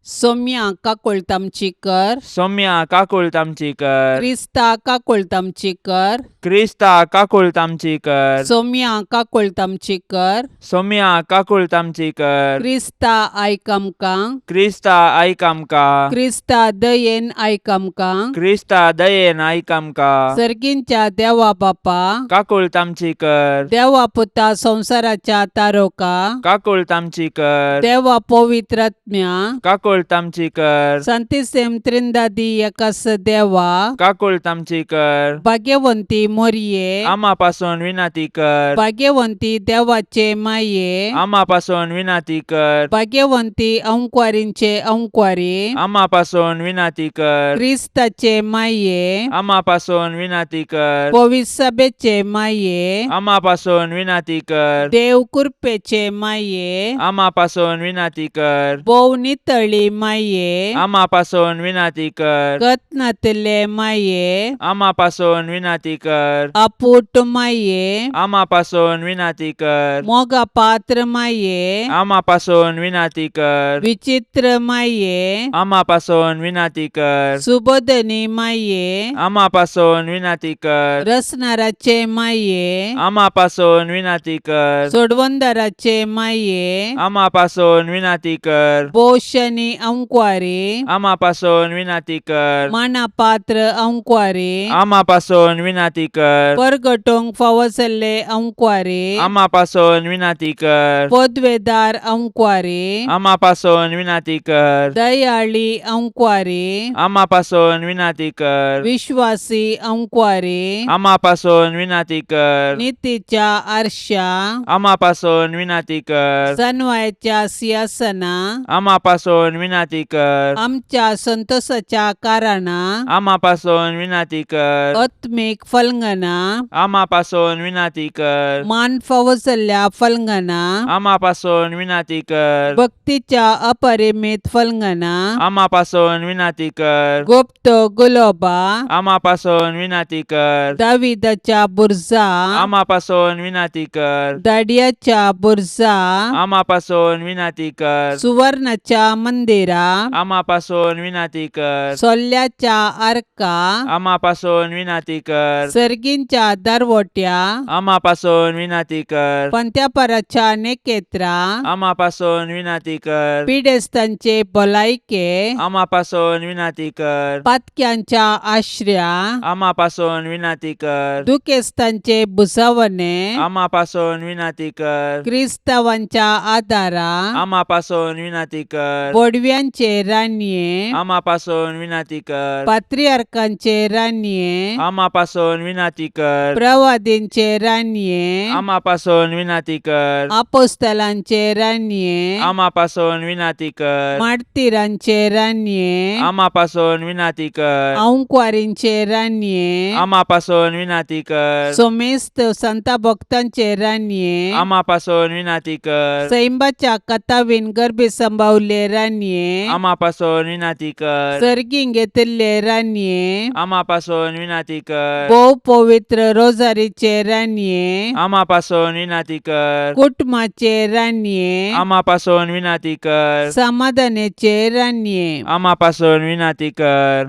सोम्या काकोळतामचीकर, सौम्या काकुळतामचीकर, क्रिस्ता काकोळतामचीकर, क्रिस्ता काकुळतामचीकर, सोम्या काकोळतामचीकर, सौम्या काकुळतामचीकर, क्रिस्ता आयक आमकां, क्रिस्ता आयक आमकां, क्रिस्ता दयेन आयक आमकां, क्रिस्ता दयेन आयक आमकां, सर्गींच्या देवा बापा, काकुळतामचीकर, देवा पुता संसाराच्या तारोका, काकुळतामचीकर, देवा पवित्रात्म्या, काकुळतामचीकर, संतिसेम त्रिंदादी एकास देवा, काकुळतामचीकर, भाग्यवंती मोरये, आम्हापासून विनाती कर, भाग्यवंती देवाचे माये, आम्हापासून विनाती कर, भाग्यवंती अंकुवारींचे अंकुवारी, आम्हापासून विनाती कर, क्रिस्ताचे माये, आम्हापासून विनाती कर, पवित्र सभेचे माये, आम्हापासून विनाती कर, देव कृपेचे माये, आम्हापासून विनाती कर, बोव नितळी माये, आम्हापासून विनाती कर, कतनातले माये, आम्हापासून विनाती कर, अपूट माये, आम्हापासून विनाती कर, मोगा पात्र माये, आम्हापासून विनाती कर, विचित्र माये, आम्हापासून विनाती कर, सुबोधनी माये, आम्हापासून विनाती कर, रसनाराचे माये, आम्हापासून विनाती कर, सोडवंदाराचे माये, आम्हापासून विनाती कर, बोशनी अंकुवारी, आम्हापासून विनाती कर, मानापात्र अंकुवारी, आम्हापासून विनाती कर, परगटोंग फावसले अंकुवारी, आम्हापासून विनाती कर, पदवेदार अंकुवारी, आम्हापासून विनाती कर, दयाळी अंकुवारी, आम्हापासून विनाती कर, विश्वासी अंकुवारी, आम्हापासून विनाती कर, नीतीच्या आरशा, आम्हापासून विनाती कर, सनवायच्या सिंहासना, आम्हापासून विनाती कर, आमच्या संतोषाच्या कारणा, आम्हापासून विनाती कर, आत्मिक फलंगना, आम्हापासून विनाती कर, मान फावसल्या फलंगना, आम्हापासून विनाती कर, भक्तीच्या अपरिमित फलंगना, आम्हापासून विनाती कर, गुप्त गुलोबा, आम्हापासून विनाती कर, दाविदाच्या बुरजा, आम्हापासून विनाती कर, दाडियाच्या बुरजा, आम्हापासून विनाती कर, सुवर्णाच्या मंदिरा, आम्हापासून विनाती कर, सोल्ल्याच्या आर्का, आम्हापासून विनाती कर, सर्गींच्या दरवट्या, आम्हापासून विनाती कर, पंत्यापराच्या नेकेत्रा, आम्हापासून विनाती कर, पिडेस्तांचे भलायके, आम्हापासून विनाती कर, पातक्यांच्या आश्रया, आम्हापासून विनाती कर, दुखेस्तांचे बुसावणे, आम्हापासून विनाती कर, क्रिस्तावांच्या आदारा, आम्हापासून विनाती कर, बोडव्यांचे रान्ये, आम्हापासून विनाती कर, पात्रियार्कांचे रान्ये, आम्हापासून विनाती कर, प्रवादींचे रान्ये, आम्हापासून विनाती कर, आपोस्तलांचे रान्ये, आम्हापासून विनाती कर, मार्तिरांचे रान्ये, आम्हापासून विनाती कर, अंकुवारींचे रान्ये, आम्हापासून विनाती कर, सोमेस्त संता भक्तांचे रान्ये, आम्हापासून विनाती कर, सैंबाच्या कथावीन गर्भे संभावले रान्ये, आम्हापासून विनाती कर, सर्गीं घेतिल्ले रान्ये, आम्हापासून विनाती कर, भोव पवित्र रोजारीचे रान्ये, आम्हापासून विनाती कर, कुटुंबाचे रान्ये, आम्हापासून विनाती कर, समाधानाचे रान्ये, आम्हापासून विनाती कर,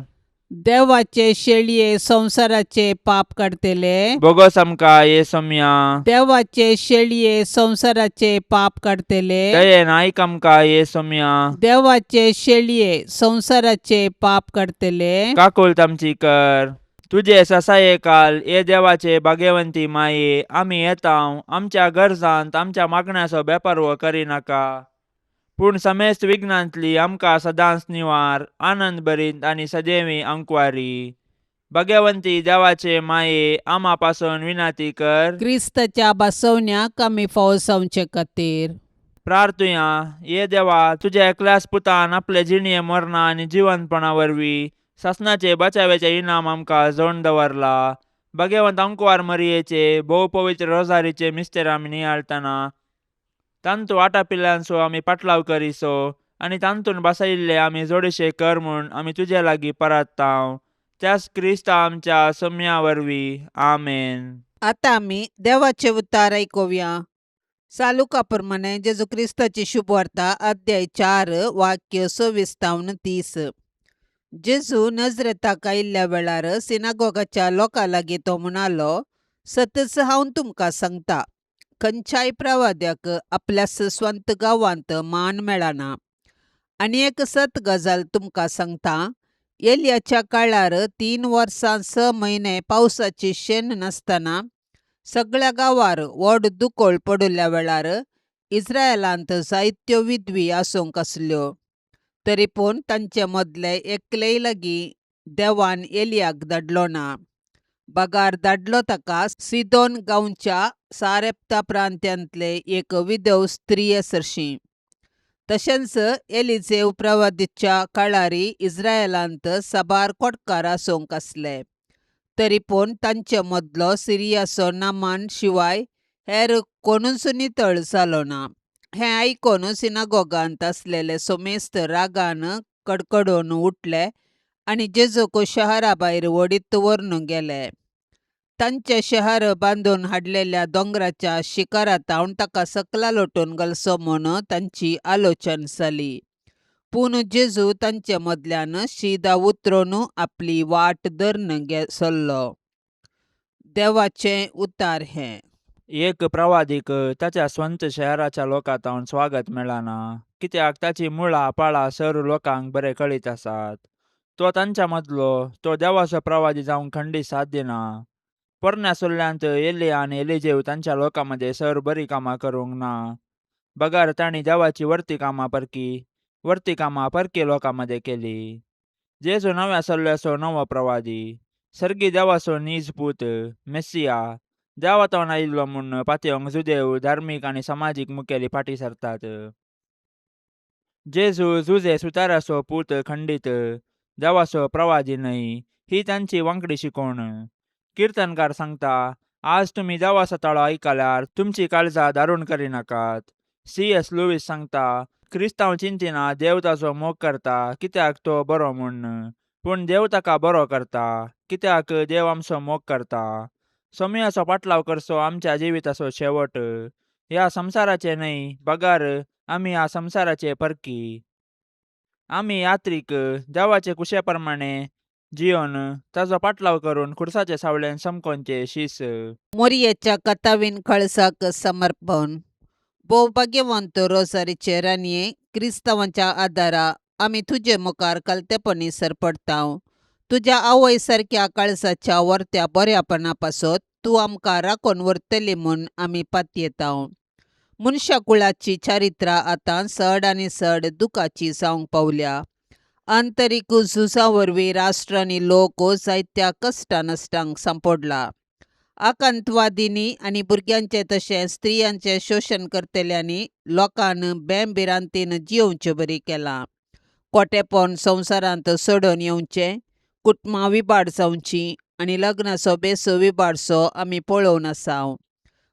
देवाचे शेळये संसाराचे पाप काढतेले, बोगस आमकां येसम्या, देवाचे शेळये संसाराचे पाप काढतेले, दयेन आयक आमकां येसम्या, देवाचे शेळये संसाराचे पाप काढतेले, काकुळतामची कर. तुझे ससायेकाल ये देवाचे भाग्यवंती माये, आमी येताव आमच्या गरजांत आमच्या मागण्याचो बेपर्वो करिनाका, पूण समेस्त विघ्नांतली आमकां सदांच निवार, आनंद भरीत आनी सदैवी अंकुवारी. भाग्यवंती देवाचे माये, आम्हा पासून विनाती कर. क्रिस्ताच्या बसवण्याक आमी फावसावचे खातीर प्रार्थुया. ये देवा, तुझ्या एकल्याच पुतान आपले जिणये मरणा आनी जिवंतपणा वरवीं सासणाचे बचावेचे इनाम आमकां जोडून दवरला. भाग्यवंत अंकुवार मरियेचे भोव पवित्र रोजारीचे मिस्तेर आमी नियाळतना तांतू आटापिल्ल्यांचो आमी पाटलाव करिसो आनी तांतून बसयिल्ले आमी जोडशे कर म्हूण आमी तुजे लागीं परताव. त्याच क्रिस्ता आमच्या सोम्या वरवीं. आमेन. आतां आमी देवाचे उतार आयकुया. सालुकाप्रमाणे जेजू क्रिस्ताची शुभवार्ता अध्याय 4 वाक्य 26-30. जेजू नजरेताक आयिल्ल्या वेळार सिनागोगाच्या लोकां लागीं तो म्हणालो, सतच हांव तुमकां सांगता, खंयच्याय प्रवाद्याक आपल्या स्वंत गांवांत मान मेळना. आनी एक सत गजाल तुमकां सांगता, एलियाच्या काळार 3 वर्सां 6 म्हयने पावसाची शेण नासतना सगळ्या गांवार व्हड दुकोळ पडुल्ल्या वेळार इस्रायेलांत जायत्यो विधवी आसूंक आसल्यो. तरी पूण तांचे मदले एकलेय लागीं देवान एलियाक धाडलो ना. बागार धाडलो ताका सिदोन गांवच्या सारेप्ता प्रांत्यांतले एक विधव स्त्री सरशी. तशेंच एलिजेव प्रवादीच्या काळारी इस्रायेलांत साबार कोडकार आसूंक आसले. तरी पूण तांचे मदलो सिरियाचो नामान शिवाय हेर कोणूच नितळ जालो ना. हें आयकून सिनागोगांत आसलेले सोमेस्त रागान कडकडून उठले आनी जेजूक शहरा भायर वडीत व्हरून गेले. तांचे शहर बांदून हाडलेल्या दोंगराच्या शिखरांत ताका सकला लोटून घालचो म्हूण तांची आलोचन जाली. पूण जेजू तांचे मदल्यान शिदा उतरून आपली वाट धरून सरलो. देवाचें उतार हें. एक प्रवादीक ताच्या स्वंत शहराच्या लोकांतावन स्वागत मेळना, कित्याक ताची मुळां पाळां सर लोकांक बरे कळीत आसात. तो तांच्या मदलो तो देवाचो प्रवादी जावंक खंडीत साध्य ना. पोरण्या सुरल्यांत एलिया आनी एलिजेव तांच्या लोकांमध्ये सर बरी कामां करूंक ना. बगार तांणी देवाची वर्ती कामां परकी लोकांमध्ये केली. जेजू नव्या सल्ल्याचो नवो प्रवादी, सर्गी देवाचो नीज पूत, मेस्सिया, देवातावन आयिल्लो म्हूण पातयेवंक जुदेव धार्मीक आनी समाजीक मुखेली फाटीं सरतात. जेजू जुजे सुताराचो पूत खंडीत, देवाचो प्रवादी न्हय, ही तांची वांकडी शिकवण. किर्तनकार सांगता, आज तुमी देवाचो ताळो आयकल्यार तुमची काळजां दारूण करिनाकात. C.S. लुईस सांगता, क्रिस्तांव चिंतिना देव ताचो मोग करता कित्याक तो बरो म्हूण, पूण देव ताका बरो करता कित्याक देव आमचो मोग करता. सोमयाचो पाटलाव करचो आमच्या जिविताचो शेवट. ह्या संवसाराचे न्हय, बगार आमी ह्या संवसाराचे परकी. आमी यात्रीक देवाचे कुशे प्रमाणे जियोन ताचो पाटलाव करून खुर्साचे सावळेन समकोनचे शीस. मोरयेच्या कतावीन कळसाक समर्पण. भोवभाग्यवंत रोजारीचे रानये, क्रिस्तांवांच्या आदारा आमी तुजे मुखार कलतेपणी सरपडतांव. तुज्या आवय सारक्या काळजाच्या वर्त्या बऱ्यापणा पासत तूं आमकां राखून व्हरतली म्हूण आमी पातयेतांव. मनशाकुळाची चारित्रां आतां चड आनी चड दुखाची जावंक पावल्या. आंतरीक झुजां वरवीं राष्ट्र आनी लोक जायत्या कश्टा नश्टांक सांपडला. आकांतवादींनी आनी भुरग्यांचे तशेंच स्त्रियांचे शोशण करतल्यांनी लोकांन बेंबिरांतीन जियोवचें बरी केलां. खोटेपण संवसारांत सोडून येवचें, कुटुंबां विबाड जावचीं आनी लग्नाचो बेसो विबाडचो आमी पळोवन आसाव.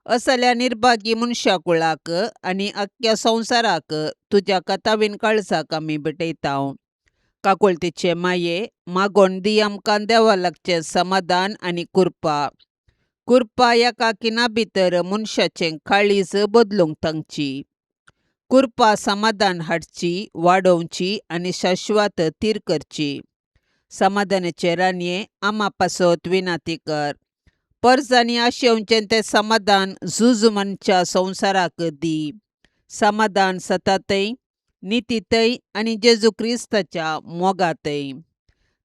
असल्या निर्भागी मनशाकुळाक आनी आख्ख्या संवसाराक तुज्या कतावीन काळजाक आमी भेटयतांव. काकुळतीचे माये, मागोन दी आमकां देवा लागचें समाधान आनी कृपा एकाकिना भितर मनशाचें काळीज बदलूंक थांगची. कृपा समाधान हाडची, वाडोवची आनी शाश्वत तीर करची. समाधानाचे रानये, आमा पासत विनाती कर. पर्ज आनी आशेवचें तें समाधान झूज मनच्या संवसाराक दी. समाधान सतातय, नितीतय आनी जेजू क्रिस्ताच्या मोगातय.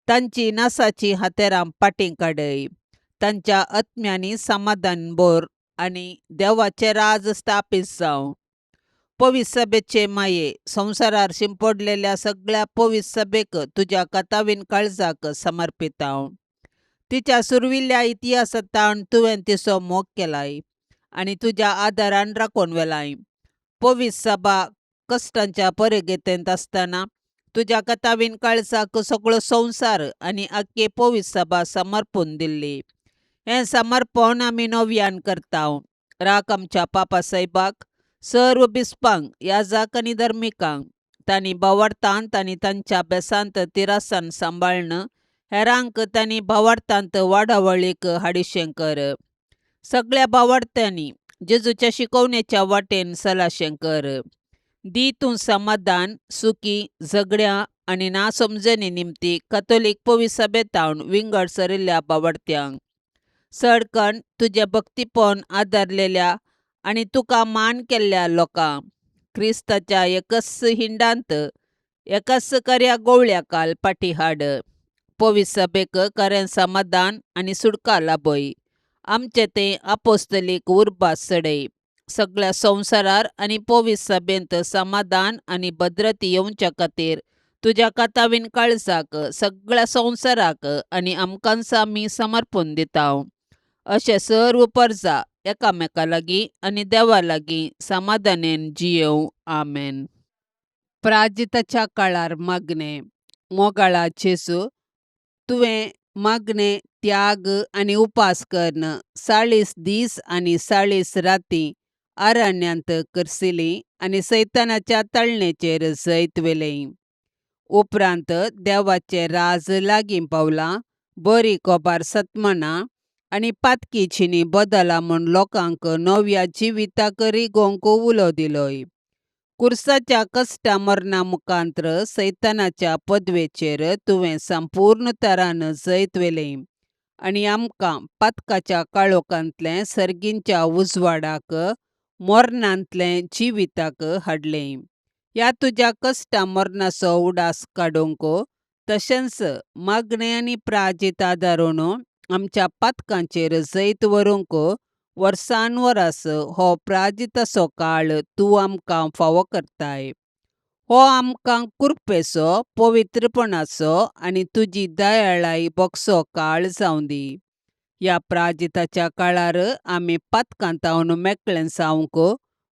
तांची नासाची हातेरां पाटी काडय. तांच्या आत्म्यांनी समाधान भर आनी देवाचें राज स्थापीत जावं. पवित्र सभेचे माये, संवसारार शिंपडलेल्या सगळ्या पवित्र सभेक तुज्या कतावीन काळजाक समर्पितांव. तिच्या सुरविल्ल्या इतिहासांतान तुवें तिचो मोग केलाय आनी तुज्या आदारान राखून व्हेलाय. पवित्र सभा कश्टांच्या परगेतेंत आसतना तुज्या कतावीन काळजाक सगळो संवसार आनी आख्खी पवित्र सभा समर्पून दिल्ली. हें समर्पण आमी नव्यान करतांव. राख आमच्या पापा साहेबाक, सर्व बिस्पांक, याजक आनी धर्मिकांक. तांणी भावार्थांत आनी तांच्या बेसांत तिरासान सांबाळन हेरांक तांणी भावार्थांत वाडावळीक हाडिशें कर. सगळ्या भावार्थ्यांनी जेजूच्या शिकवण्याच्या वाटेन सलाशें कर. दी तूं समाधान सुखी झगड्या आनी नासमजणी निमती कथोलीक पवित्र सभेतावन विंगड सरिल्ल्या बावडत्यांक. सडकण तुजे भक्तीपण आदारलेल्या आनी तुका मान केल्ल्या लोकांक क्रिस्ताच्या एकच हिंडांत एकाच कर्या गोवळ्याकाल पाठी हाड. पवित्र सभेक खरें समाधान आनी सुडका लाबय. आमचे ते आपोस्तलीक उर्बास चडय. सगळ्या संवसारार आनी पवित्र सभेंत समाधान आनी भद्रती येवच्या खातीर तुज्या कातावीन काळजाक सगळ्या संवसाराक आनी आमकांच आमी समर्पण दिता. अशें सर्व परजा एकामेका लागीं आनी देवा लागीं समाधानेन जियेव. आमेन. प्राजिताच्या काळार मागणे. मोगाळा जेजू, तुवें मागणे त्याग आनी उपास करन 40 दीस आनी 40 राती अरण्यांत करसिली आनी सैतानाच्या तळणेचेर जैत वेलें. उपरांत देवाचें राज लागीं पावलां. बरी कोबार सतमना आनी पातकी जिणी बदला म्हूण लोकांक नव्या जिविताक रिगोवंक उलो दिलोय. कुर्साच्या कश्टा मरणा मुखांत्र सैतानाच्या पदवेचेर तुवें संपूर्ण तरान जैत वेलें आनी आमकां पातकाच्या काळोखांतले सर्गींच्या उजवाडाक मरणांतले जिविताक हाडलें. ह्या तुज्या कश्टा मरणाचो उडास काडूंक तशेंच मागणे आनी प्राजीत आदारून आमच्या पातकांचेर जैत व्हरूंक वर्सान वरास हो प्राजिताचो काळ तूं आमकां फावो करताय. हो आमकां कृपेचो, पवित्रपणाचो आनी तुजी दयाळाय भोगसो काळ जावं दी. ह्या प्राजिताच्या काळार आमी पातकांतावन मेकळें जावंक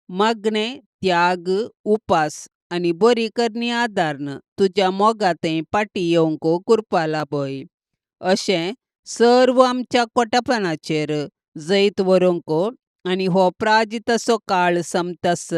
मागणे त्याग उपास आनी बरी करणी आदारन तुज्या मोगातें पाटी येवंक कृपा लाबय. अशें सर्व आमच्या कोटापणाचेर जैत व्हरूंक आनी हो प्राजिताचो काळ समतस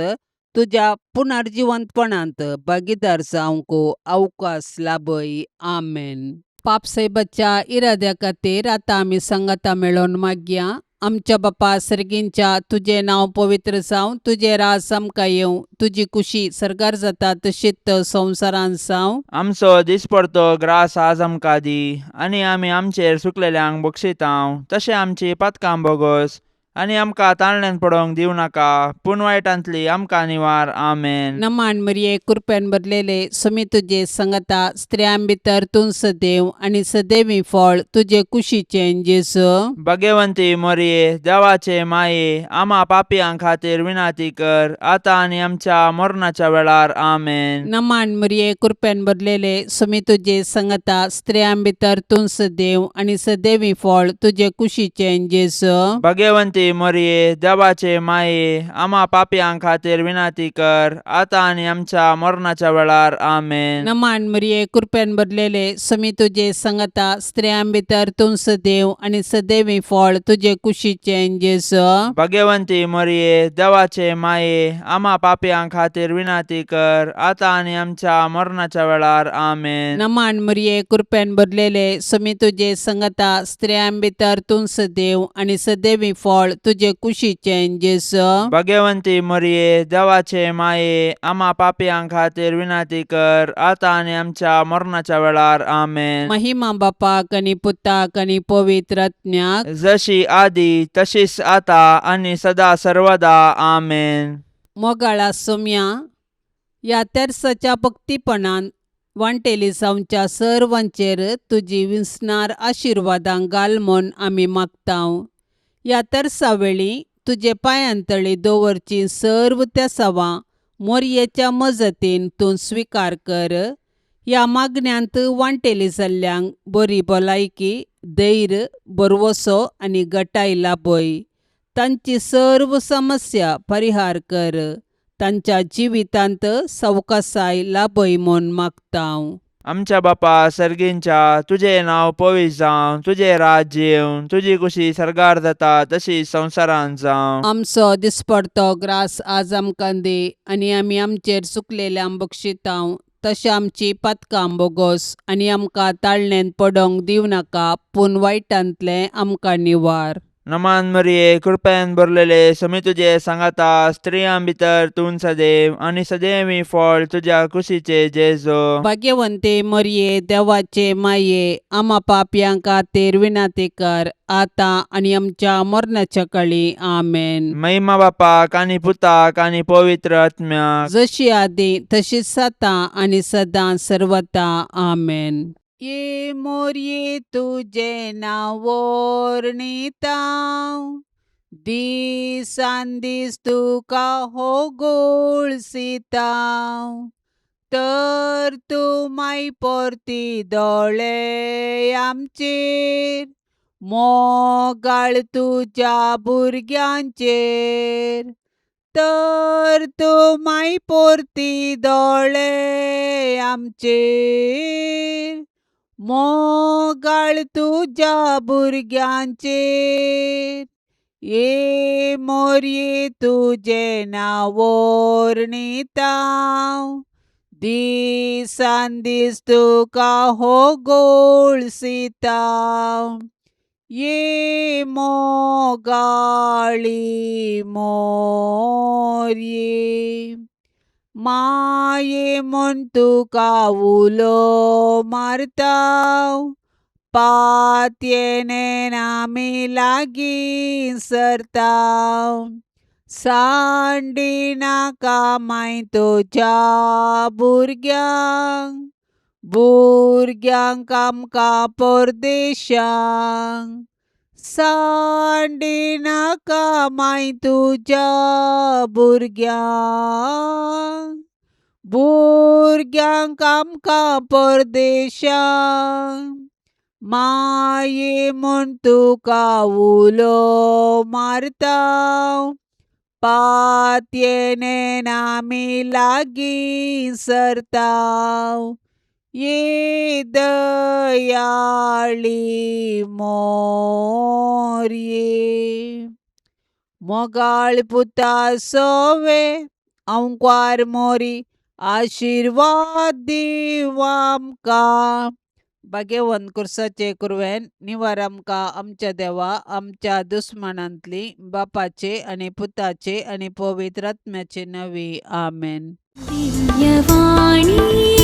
तुज्या पुनर्जिवंतपणांत भागीदार जावंक अवकाश लाबय. आमेन. पापसैबाच्या इराद्या खातीर आतां आमी संगता मेळोन मागया. आमच्या बापा सर्गींच्या तुजें नांव पवित्र जावं. तुजें राज आमकां येवं. तुजी कुशी सरकार जाता तशीच संवसारांत जावं. आमचो दिसपडतो ग्रास आज आमकां दी आनी आमी आमचेर सुकलेल्यांक बक्षितांव. तशें आमची पातकां बोगोस आनी आमकां ताळण्यांत पडोवंक दिवं नाका, पूण वायटांतली आमकां निवार. आमेन. नमान मरिये कृपेन भरलेले सुमी तुजे संगता स्त्रियां भितर तूं सदैव आनी सदैवी फळ तुजे कुशीचें जेजू. भाग्यवंती मरिये, देवाचे माये, आम्हा पापियां खातीर विनाती कर, आतां आनी आमच्या मरणाच्या वेळार. आमेन. नमान मरिये कृपेन भरलेले सुमी तुजे संगता स्त्रियां भितर तूं सदैव आनी सदैवी फळ तुजे कुशीचें जेजू. भाग्यवंती मरिये, देवाचे माये, आम्हा पापियां खातीर विनाती कर, आतां आनी आमच्या मरणाच्या वेळार. आमेन. नमान मरिये कृपेन भरलेले सुमी तुजे संगता स्त्रियां भितर तूं सदैव आनी सदैवी फळ तुजे कुशीचें जेजू. भाग्यवंती मरिये, देवाचे माये, आम्हा पापियां खातीर विनाती कर, आतां आनी आमच्या मरणाच्या वेळार. आमेन. नमान मरिये कृपेन भरलेले सुमी तुजे संगता स्त्रियां भितर तूं सदैव आनी सदैवी फळ तुजे कुशीचें जेजू. भाग्यवंती मरिये, देवाचे माये, आम्हा पापियां खातीर विनाती कर, आतां आनी आमच्या मरणाच्या वेळार. आमेन. महिमा बापाक आनी पुताक आनी पवित्र आत्म्याक जशी आदी तशीच आता आनी सदा सर्वदा. आमेन. मोगाळा सोम्या, ह्या तेर्साच्या भक्तीपणान वांटेली जावच्या सर्वांचेर तुजी विस्नार आशिर्वादां घाल म्हूण आमी मागतांव. ह्या तेर्सा वेळी तुजे पांयांतळी दवरची सर्व त्या सवां मोरयेच्या मजतीन तूं स्विकार कर. ह्या मागण्यांत वांटेली जाल्ल्यांक बरी भलायकी, धैर्य, बरवसो आनी घटाय लाबय. तांची सर्व समस्या परिहार कर. तांच्या जिवितांत सवकासाय लाबय म्हूण मागतांव. आमच्या बापा सर्गींच्या, तुझे नांव पवित्र जावं. तुझे राज्य येवं. तुजी कुशी सरकार जाता तशी संवसारांत जावं. आमचो दिसपडतो ग्रास आज आमकां दी आनी आमी आमचेर चुकलेल्यांक बक्षितांव. तशें आमची पातकां बोगोस आनी आमकां ताळणेंत पडोवंक दिवं नाका, पूण वायटांतले आमकां निवार. नमान मरिये कृपेन भरलेले समी तुझे सांगाता स्त्रियां भितर तूं सदैव आणि सदैवी फळ तुझ्या कुशीचे जेजो. भाग्यवंते मरिये देवाचे माये आम्हा पापयांक खातीर विनाती कर आता आणि आमच्या मरणाच्या काळी आमेन. महिमा बापाक आणि पुताक आणि पवित्र आत्म्याक जशी आदी तशीच साता आणि सदां सर्वता आमेन. ये मोरये तुझे नाव वर्णितां दिसान दीस तुका होगोळसितां तर तूं माई परती दोळे आमचेर मोगाळ तुझ्या भुरग्यांचेर तर तूं माई परती दोळे आमचेर मोगाळ तुझ्या भुरग्यांचेर. ये मोरये तुझे नाव वर्णितां दिसान दीस तुका होगोळसितां ये मोगाळी मोरये. माये म्हूण तुका उलो मारतां पातयेनेन आमी लागीं सरतां सांडी नाका माय तुज्या भुरग्यांक आमकां परदेशांक सांडी नाका माय तुज्या भुरग्यांक आमकां परदेशांक. माये म्हूण तुका उलो मारतां पातयेनेन आमी लागीं सरतां ये दयाळी मोरये. मोगाळ पुता सोवे अंकार मोरी आशीर्वाद दीव आमकां. भाग्यवंत कुर्साचे कुरवेन निवार आमकां आमच्या देवा आमच्या दुस्मनांतली बापाचे आणि पुताचे आणि पवित्र आत्म्याचे नवी आमेन. दिव्यवाणी